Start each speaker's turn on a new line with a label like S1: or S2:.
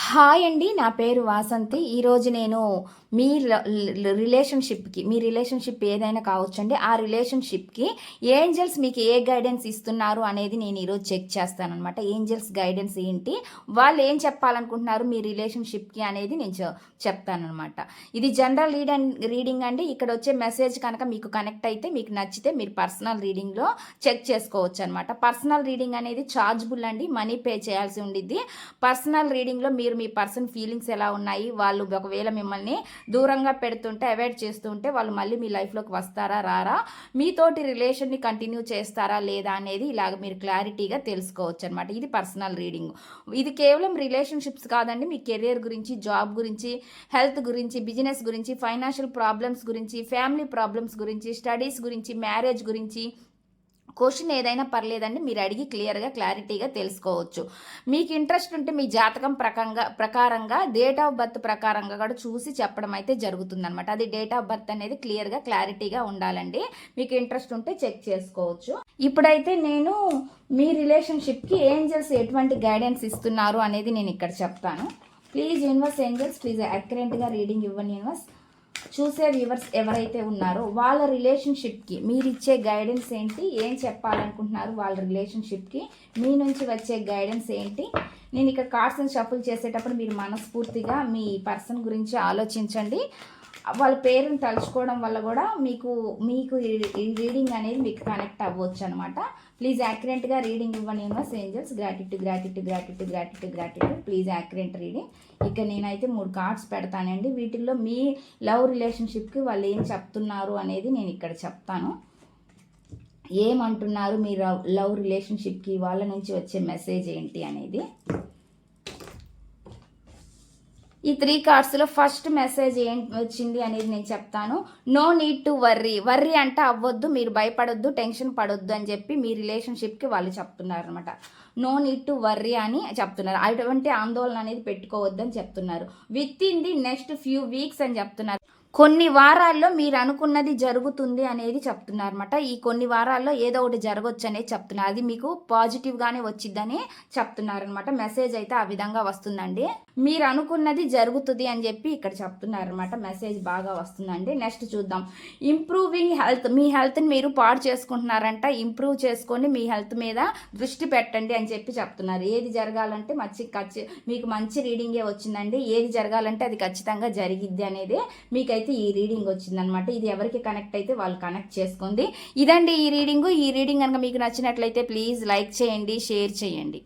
S1: Hi అండి, నా పేరు వాసంతి. ఈరోజు నేను మీ రిలేషన్షిప్ ఏదైనా కావచ్చండి. ఆ రిలేషన్షిప్కి ఏంజల్స్ మీకు ఏ గైడెన్స్ ఇస్తున్నారు అనేది నేను ఈరోజు చెక్ చేస్తానన్నమాట. ఏంజల్స్ గైడెన్స్ ఏంటి, వాళ్ళు ఏం చెప్పాలనుకుంటున్నారు మీ రిలేషన్షిప్కి అనేది నేను చెప్తానమాట. ఇది జనరల్ రీడింగ్ అండి. ఇక్కడ వచ్చే మెసేజ్ కనుక మీకు కనెక్ట్ అయితే, మీకు నచ్చితే మీరు పర్సనల్ రీడింగ్లో చెక్ చేసుకోవచ్చు అనమాట. పర్సనల్ రీడింగ్ అనేది ఛార్జబుల్ అండి, మనీ పే చేయాల్సి ఉండిద్ది. పర్సనల్ రీడింగ్లో మీరు మీ పర్సన్ ఫీలింగ్స్ ఎలా ఉన్నాయి, వాళ్ళు ఒకవేళ మిమ్మల్ని దూరంగా పెడుతుంటే, అవాయిడ్ చేస్తుంటే వాళ్ళు మళ్ళీ మీ లైఫ్లోకి వస్తారా రారా, మీతోటి రిలేషన్ని కంటిన్యూ చేస్తారా లేదా అనేది ఇలాగ మీరు క్లారిటీగా తెలుసుకోవచ్చు అనమాట. ఇది పర్సనల్ రీడింగ్. ఇది కేవలం రిలేషన్షిప్స్ కాదండి, మీ కెరియర్ గురించి, జాబ్ గురించి, హెల్త్ గురించి, బిజినెస్ గురించి, ఫైనాన్షియల్ ప్రాబ్లమ్స్ గురించి, ఫ్యామిలీ ప్రాబ్లమ్స్ గురించి, స్టడీస్ గురించి, మ్యారేజ్ గురించి, క్వశ్చన్ ఏదైనా పర్లేదండి, మీరు అడిగి క్లారిటీగా తెలుసుకోవచ్చు. మీకు ఇంట్రెస్ట్ ఉంటే మీ జాతకం ప్రకారంగా డేట్ ఆఫ్ బర్త్ ప్రకారంగా కూడా చూసి చెప్పడం అయితే జరుగుతుందన్నమాట. అది డేట్ ఆఫ్ బర్త్ అనేది క్లారిటీగా ఉండాలండి. మీకు ఇంట్రెస్ట్ ఉంటే చెక్ చేసుకోవచ్చు. ఇప్పుడైతే నేను మీ రిలేషన్షిప్కి ఏంజల్స్ ఎటువంటి గైడెన్స్ ఇస్తున్నారు అనేది నేను ఇక్కడ చెప్తాను. ప్లీజ్ యూనివర్స్ ఏంజల్స్, ప్లీజ్ అక్యురేట్గా రీడింగ్ ఇవ్వండి యూనివర్స్. చూసే వ్యూవర్స్ ఎవరైతే ఉన్నారో వాళ్ళ రిలేషన్షిప్కి మీరు ఇచ్చే గైడెన్స్ ఏంటి, ఏం చెప్పాలనుకుంటున్నారు వాళ్ళ రిలేషన్షిప్కి, మీ నుంచి వచ్చే గైడెన్స్ ఏంటి. నేను ఇక్కడ కార్డ్స్ని షఫుల్ చేసేటప్పుడు మీరు మనస్ఫూర్తిగా మీ పర్సన్ గురించి ఆలోచించండి. వాళ్ళ పేరుని తలుచుకోవడం వల్ల కూడా మీకు ఈ రీడింగ్ అనేది మీకు కనెక్ట్ అవ్వచ్చు అనమాట. ప్లీజ్ యాక్యురేట్గా రీడింగ్ ఇవ్వండి universe angels. Gratitude. Please accurate reading. ఇక నేనైతే 3 కార్డ్స్ పెడతానండి. వీటిల్లో మీ లవ్ రిలేషన్షిప్కి వాళ్ళు ఏం చెప్తున్నారు అనేది నేను ఇక్కడ చెప్తాను. ఏమంటున్నారు మీ లవ్ రిలేషన్షిప్కి, వాళ్ళ నుంచి వచ్చే మెసేజ్ ఏంటి అనేది. ఈ 3 కార్డ్స్లో ఫస్ట్ మెసేజ్ ఏం వచ్చింది అనేది నేను చెప్తాను. నో నీడ్ టు వర్రీ అంటే అవ్వద్దు, మీరు భయపడొద్దు, టెన్షన్ పడొద్దు అని చెప్పి మీ రిలేషన్షిప్కి వాళ్ళు చెప్తున్నారు అనమాట. నో నీడ్ టు వర్రీ అని చెప్తున్నారు. అటువంటి ఆందోళన అనేది పెట్టుకోవద్దు అని చెప్తున్నారు. With in the next few weeks అని చెప్తున్నారు. కొన్ని వారాల్లో మీరు అనుకున్నది జరుగుతుంది అనేది చెప్తున్నారు అనమాట. ఈ కొన్ని వారాల్లో ఏదో ఒకటి జరగవచ్చు అనేది చెప్తున్నారు. అది మీకు పాజిటివ్గానే వచ్చిద్దని చెప్తున్నారనమాట. మెసేజ్ అయితే ఆ విధంగా వస్తుందండి. మీరు అనుకున్నది జరుగుతుంది అని చెప్పి ఇక్కడ చెప్తున్నారనమాట. మెసేజ్ బాగా వస్తుందండి. నెక్స్ట్ చూద్దాం. ఇంప్రూవింగ్ హెల్త్, మీ హెల్త్ని మీరు పాడు చేసుకుంటున్నారంట. ఇంప్రూవ్ చేసుకొని మీ హెల్త్ మీద దృష్టి పెట్టండి అని చెప్పి చెప్తున్నారు. ఏది జరగాలంటే మీకు మంచి రీడింగే వచ్చిందండి. ఏది జరగాలంటే అది ఖచ్చితంగా జరిగిద్ది అనేది మీకైతే ఈ రీడింగ్ వచ్చిందనమాట. ఇది ఎవరికి కనెక్ట్ అయితే వాళ్ళు కనెక్ట్ చేసుకోండి. ఇదండి ఈ రీడింగ్ కనుక మీకు నచ్చినట్లయితే ప్లీజ్ లైక్ చేయండి, షేర్ చేయండి.